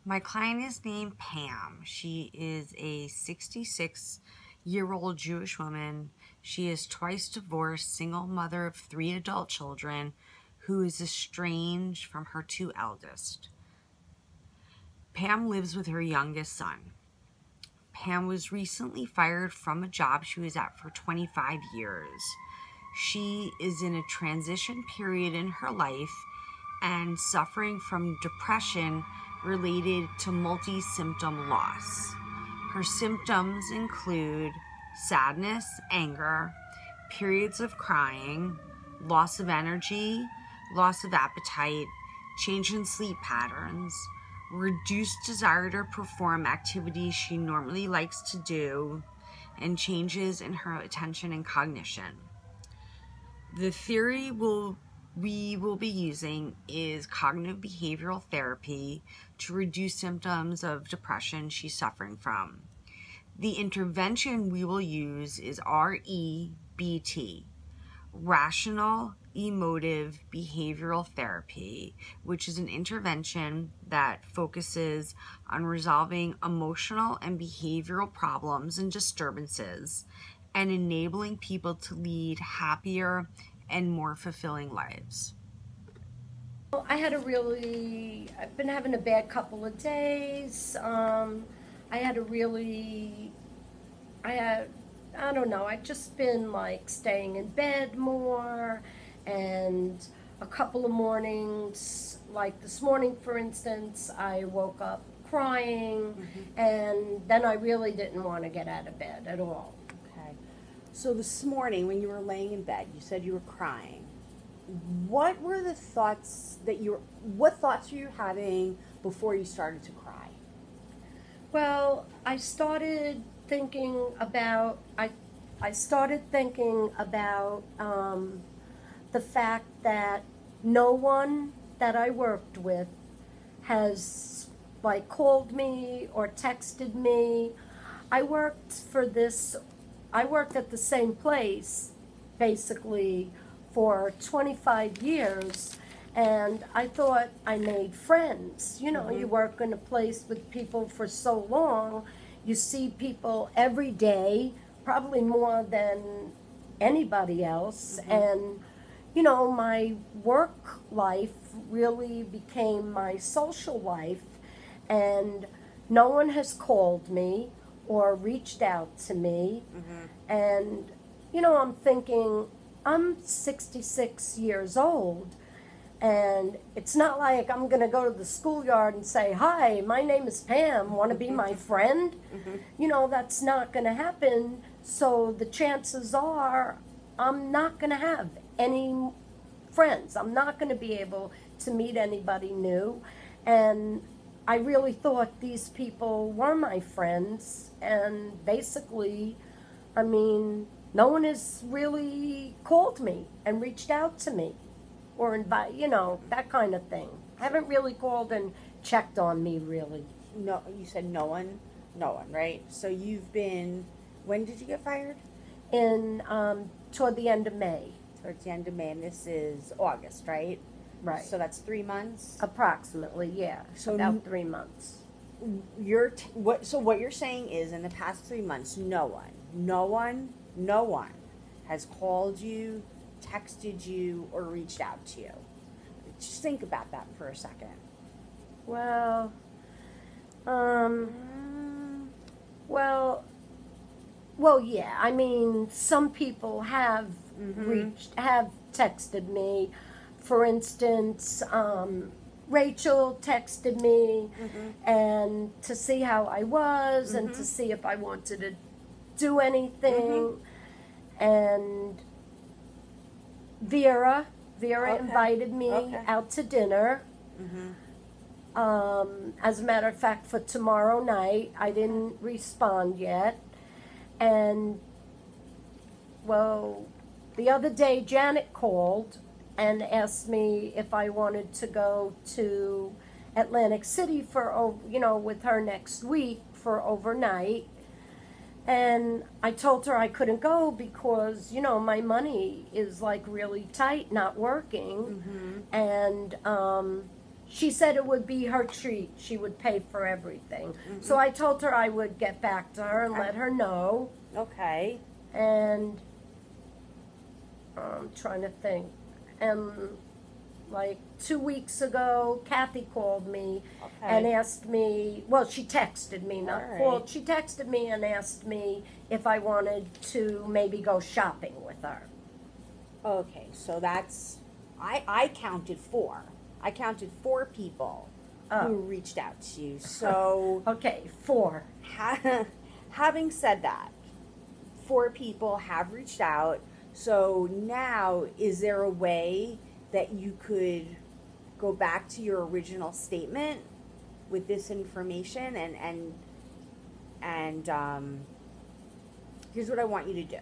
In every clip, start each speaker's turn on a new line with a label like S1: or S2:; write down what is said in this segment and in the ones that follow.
S1: My client is named Pam. She is a 66-year-old Jewish woman. She is twice divorced, single mother of 3 adult children, who is estranged from her 2 eldest. Pam lives with her youngest son. Pam was recently fired from a job she was at for 25 years. She is in a transition period in her life and suffering from depression related to multi-symptom loss. Her symptoms include sadness, anger, periods of crying, loss of energy, loss of appetite, change in sleep patterns, reduced desire to perform activities she normally likes to do, and changes in her attention and cognition. The theory we will be using is cognitive behavioral therapy to reduce symptoms of depression she's suffering from. The intervention we will use is REBT, Rational Emotive Behavioral Therapy, which is an intervention that focuses on resolving emotional and behavioral problems and disturbances and enabling people to lead happier and more fulfilling lives.
S2: I've been having a bad couple of days. I don't know, I've just been like staying in bed more, and a couple of mornings, like this morning for instance, I woke up crying, and then I really didn't want to get out of bed at all.
S3: Okay. So this morning when you were laying in bed, you said you were crying. What were the thoughts what thoughts were you having before you started to cry?
S2: Well, I started thinking about the fact that no one that I worked with has like called me or texted me. I worked at the same place basically for 25 years, and I thought I made friends. You know, you work in a place with people for so long, you see people every day, probably more than anybody else, and you know, my work life really became my social life, and no one has called me or reached out to me. And you know, I'm thinking, I'm 66 years old, and it's not like I'm going to go to the schoolyard and say, "Hi, my name is Pam, want to be my friend?" You know, that's not going to happen. So the chances are I'm not going to have any friends. I'm not going to be able to meet anybody new. And I really thought these people were my friends, and basically, I mean, no one has really called me and reached out to me or invite, you know, that kind of thing. I haven't really called and checked on me, really.
S3: No, you said no one, right? So you've been, when did you get fired?
S2: Toward the end of May.
S3: Towards the end of May, and this is August, right?
S2: Right.
S3: So that's 3 months?
S2: Approximately, yeah.
S3: So
S2: about 3 months.
S3: What you're saying is, in the past 3 months, no one has called you, texted you, or reached out to you. Just think about that for a second.
S2: Well, yeah. I mean, some people have have texted me. For instance, Rachel texted me and to see how I was and to see if I wanted to do anything. And Vera invited me out to dinner. As a matter of fact, for tomorrow night, I didn't respond yet. And, well, the other day, Janet called and asked me if I wanted to go to Atlantic City for, you know, with her next week for overnight. And I told her I couldn't go because, you know, my money is like really tight, not working. And she said it would be her treat. She would pay for everything. So I told her I would get back to her and let her know.
S3: Okay.
S2: And I'm trying to think. And like 2 weeks ago, Kathy called me and
S3: Okay.
S2: asked me, well, she texted me, not
S3: All right.
S2: called. She texted me and asked me if I wanted to maybe go shopping with her.
S3: Okay, so that's I counted four. I counted four people who
S2: Oh,
S3: reached out to you. So
S2: okay, 4.
S3: having said that, four people have reached out. So now, is there a way that you could go back to your original statement with this information and here's what I want you to do.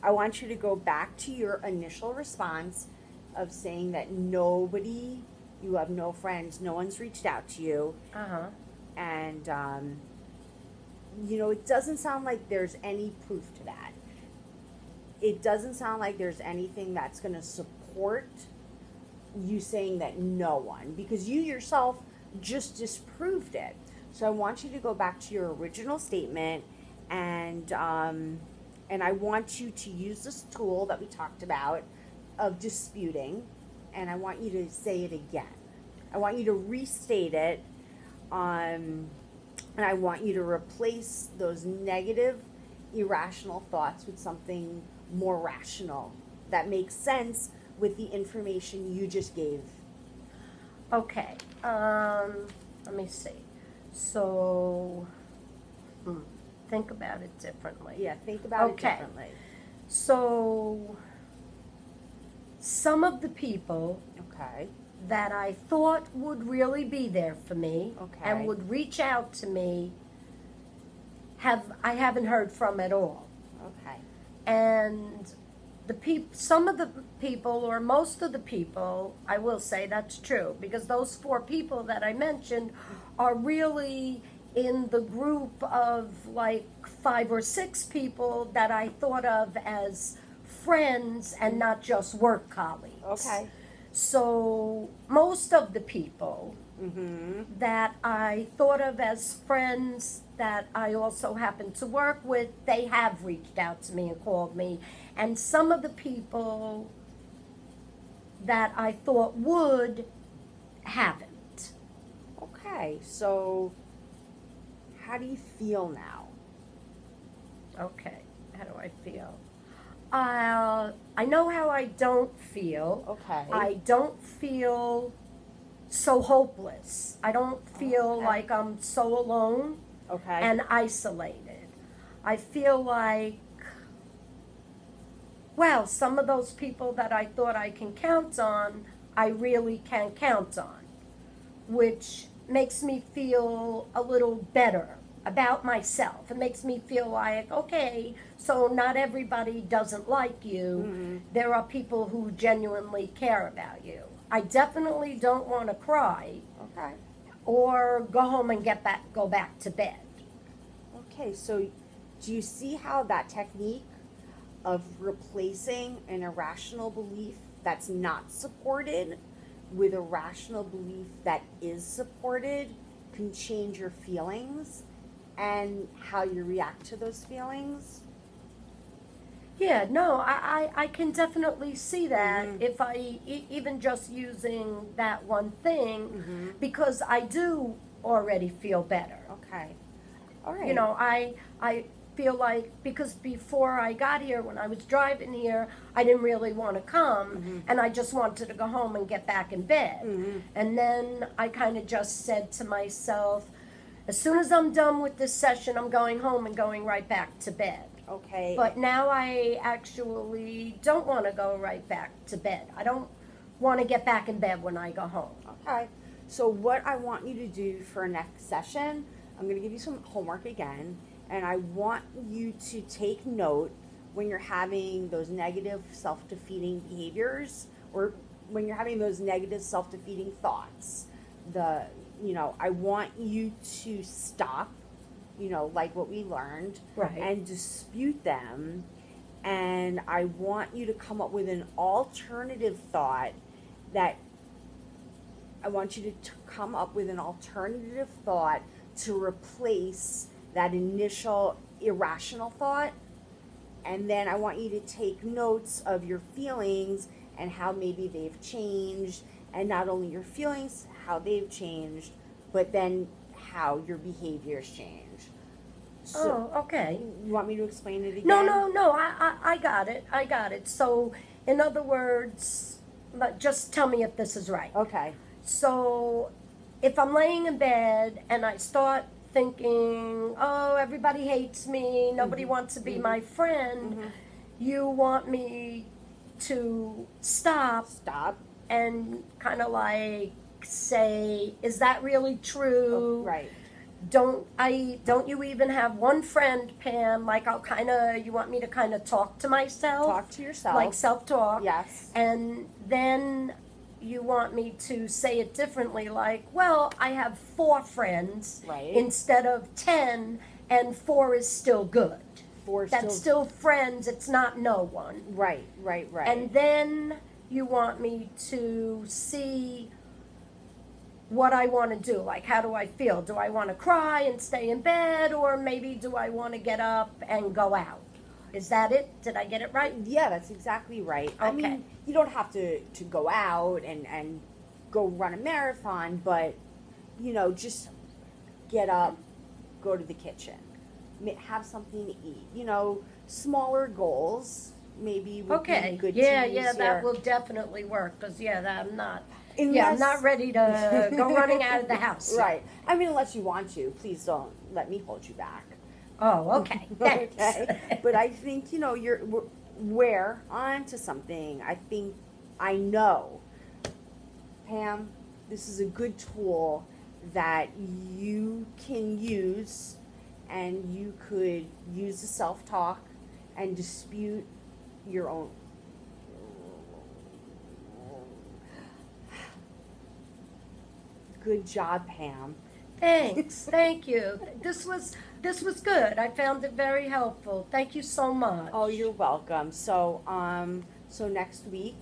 S3: I want you to go back to your initial response of saying that nobody, you have no friends, no one's reached out to you,
S2: Uh-huh.
S3: and it doesn't sound like there's any proof to that. It doesn't sound like there's anything that's going to support you saying that no one, because you yourself just disproved it. So I want you to go back to your original statement, and I want you to use this tool that we talked about of disputing, and I want you to say it again. I want you to restate it, and I want you to replace those negative, irrational thoughts with something more rational that makes sense with the information you just gave.
S2: Okay. Let me see. So, think about it differently.
S3: Yeah, think about
S2: Okay.
S3: it differently.
S2: So, some of the people
S3: Okay.
S2: that I thought would really be there for me
S3: Okay.
S2: and would reach out to me I haven't heard from at all.
S3: Okay.
S2: And some of the people, or most of the people, I will say that's true, because those 4 people that I mentioned are really in the group of like 5 or 6 people that I thought of as friends and not just work colleagues.
S3: Okay.
S2: So most of the people
S3: Mm-hmm.
S2: that I thought of as friends that I also happen to work with, they have reached out to me and called me. And some of the people that I thought would haven't.
S3: Okay. So, how do you feel now?
S2: Okay, how do I feel? I know how I don't feel.
S3: Okay.
S2: I don't feel so hopeless. I don't feel
S3: Okay.
S2: like I'm so alone
S3: Okay.
S2: and isolated. I feel like, well, some of those people that I thought I can count on, I really can count on, which makes me feel a little better about myself. It makes me feel like, okay, so not everybody doesn't like you.
S3: Mhm.
S2: There are people who genuinely care about you. I definitely don't want to cry
S3: Okay.
S2: or go home and go back to bed.
S3: Okay. So, do you see how that technique of replacing an irrational belief that's not supported with a rational belief that is supported can change your feelings and how you react to those feelings?
S2: Yeah, no, I can definitely see that
S3: Mhm.
S2: if even just using that one thing,
S3: Mm-hmm.
S2: because I do already feel better.
S3: Okay. All right.
S2: You know, I feel like, because before I got here, when I was driving here, I didn't really want to come, and I just wanted to go home and get back in bed.
S3: Mhm.
S2: And then I kind of just said to myself, as soon as I'm done with this session, I'm going home and going right back to bed.
S3: Okay.
S2: But now I actually don't want to go right back to bed. I don't want to get back in bed when I go home.
S3: Okay. So what I want you to do for next session, I'm going to give you some homework again, and I want you to take note when you're having those negative self-defeating behaviors, or when you're having those negative self-defeating thoughts. I want you to stop, like what we learned,
S2: Right.
S3: and dispute them. And I want you to come up with an alternative thought that I want you to come up with an alternative thought to replace that initial irrational thought. And then I want you to take notes of your feelings and how maybe they've changed. And not only your feelings, how they've changed, but then how your behaviors change. So,
S2: Oh, okay.
S3: you want me to explain it again?
S2: No, I got it. I got it. So, in other words, just tell me if this is right.
S3: Okay.
S2: So, if I'm laying in bed and I start thinking, oh, everybody hates me, nobody wants to be my friend, you want me to stop
S3: Stop.
S2: and kind of like say, is that really true?
S3: Oh, right.
S2: Don't you even have one friend, Pam? Like you want me to kind of talk to myself?
S3: Talk to yourself.
S2: Like self-talk.
S3: Yes.
S2: And then you want me to say it differently, like, well, I have 4 friends
S3: Right.
S2: instead of 10, and 4 is still good.
S3: 4
S2: That's still friends, it's not no one.
S3: Right.
S2: And then you want me to see what I want to do. Like, how do I feel? Do I want to cry and stay in bed, or maybe do I want to get up and go out? Is that it? Did I get it right?
S3: Yeah, that's exactly right. I
S2: Okay.
S3: mean, you don't have to go out and go run a marathon, but, just get up, go to the kitchen, have something to eat. Smaller goals maybe would be good to use
S2: Yeah, that
S3: here.
S2: will definitely work, because, I'm not
S3: Unless-
S2: I'm not ready to go running out of the house.
S3: Right. I mean, unless you want to, please don't let me hold you back.
S2: Oh, okay. Thanks.
S3: Okay. But I think, we're onto something. I know, Pam, this is a good tool that you can use, and you could use the self-talk and dispute your own. Good job, Pam.
S2: Thanks. Thank you. This was good. I found it very helpful. Thank you so much.
S3: Oh, you're welcome. So, next week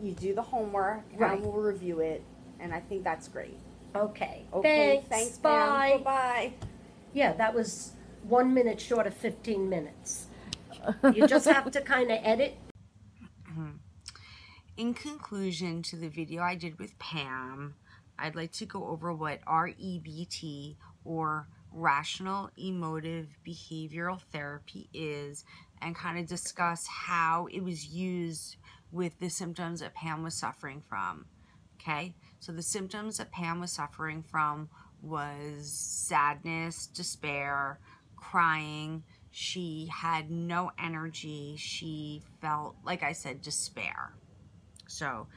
S3: you do the homework,
S2: Right.
S3: and we'll review it, and I think that's great.
S2: Okay.
S3: Okay,
S2: Thanks.
S3: Pam.
S2: Bye.
S3: Bye.
S2: Yeah, that was 1 minute short of 15 minutes. You just have to kind of edit.
S1: In conclusion to the video I did with Pam, I'd like to go over what REBT, or Rational Emotive Behavioral Therapy, is, and kind of discuss how it was used with the symptoms that Pam was suffering from. Okay, so the symptoms that Pam was suffering from was sadness, despair, crying. She had no energy. She felt, like I said, despair. So,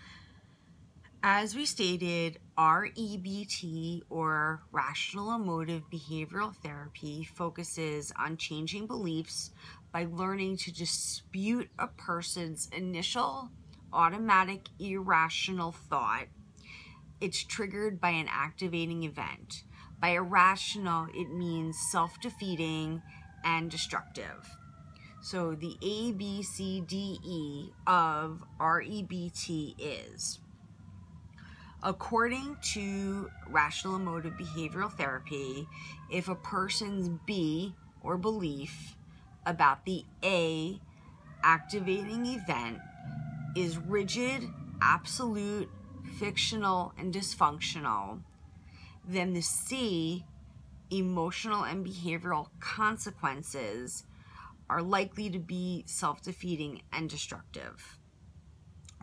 S1: as we stated, REBT, or Rational Emotive Behavioral Therapy, focuses on changing beliefs by learning to dispute a person's initial automatic irrational thought. It's triggered by an activating event. By irrational, it means self-defeating and destructive. So the ABCDE of REBT is: according to Rational Emotive Behavioral Therapy, if a person's B, or belief, about the A activating event is rigid, absolute, fictional, and dysfunctional, then the C, emotional and behavioral consequences, are likely to be self-defeating and destructive.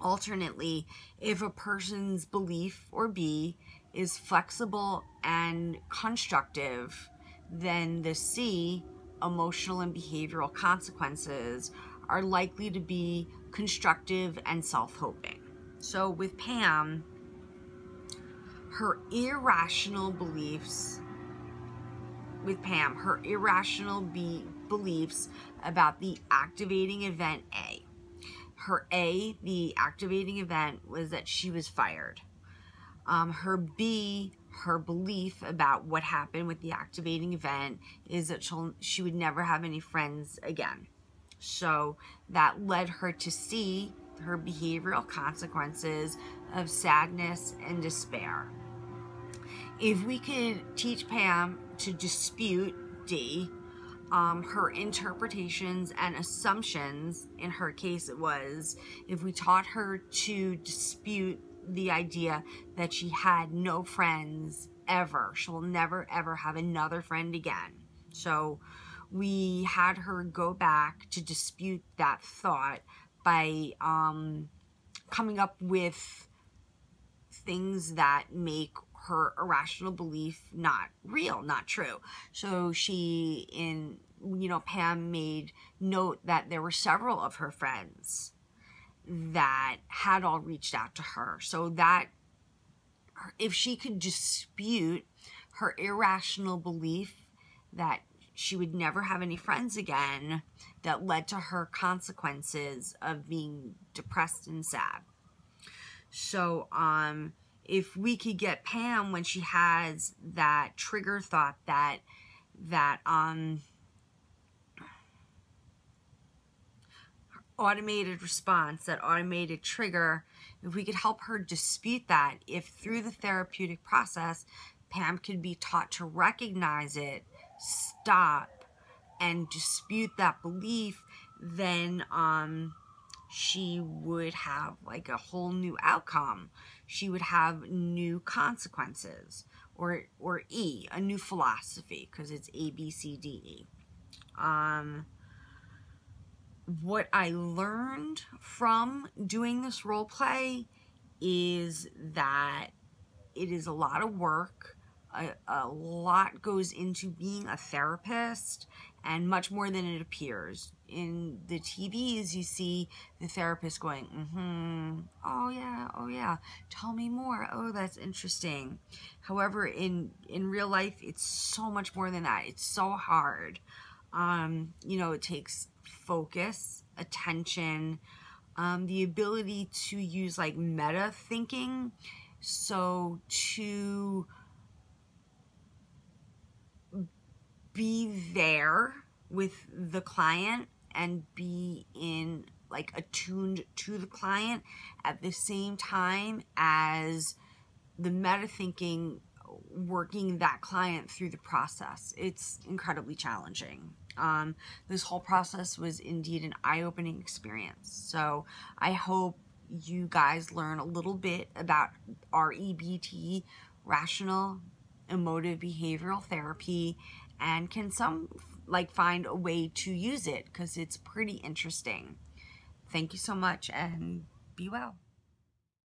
S1: Alternately, if a person's belief, or B, is flexible and constructive, then the C, emotional and behavioral consequences, are likely to be constructive and self-hoping. So with Pam, her irrational beliefs about the activating event A. Her A, the activating event, was that she was fired. Her B, her belief about what happened with the activating event, is that she would never have any friends again. So that led her to C, her behavioral consequences of sadness and despair. If we could teach Pam to dispute D, her interpretations and assumptions, in her case it was, if we taught her to dispute the idea that she had no friends ever, she'll never ever have another friend again. So we had her go back to dispute that thought by coming up with things that make her irrational belief not real, not true. So Pam made note that there were several of her friends that had all reached out to her. So that if she could dispute her irrational belief that she would never have any friends again, that led to her consequences of being depressed and sad. So, if we could get Pam, when she has that trigger thought, that automated response, that automated trigger, if we could help her dispute that, if through the therapeutic process, Pam could be taught to recognize it, stop, and dispute that belief, then she would have like a whole new outcome. She would have new consequences, or E, a new philosophy, because it's A, B, C, D, E. What I learned from doing this role play is that it is a lot of work. A lot goes into being a therapist, and much more than it appears. In the TVs, you see the therapist going, oh yeah, tell me more, oh, that's interesting. However, in real life, it's so much more than that. It's so hard. It takes focus, attention, the ability to use like meta thinking, so to be there with the client and be attuned to the client at the same time as the meta thinking, working that client through the process. It's incredibly challenging. This whole process was indeed an eye-opening experience. So I hope you guys learn a little bit about REBT, Rational Emotive Behavioral Therapy, and can find a way to use it, because it's pretty interesting. Thank you so much, and be well.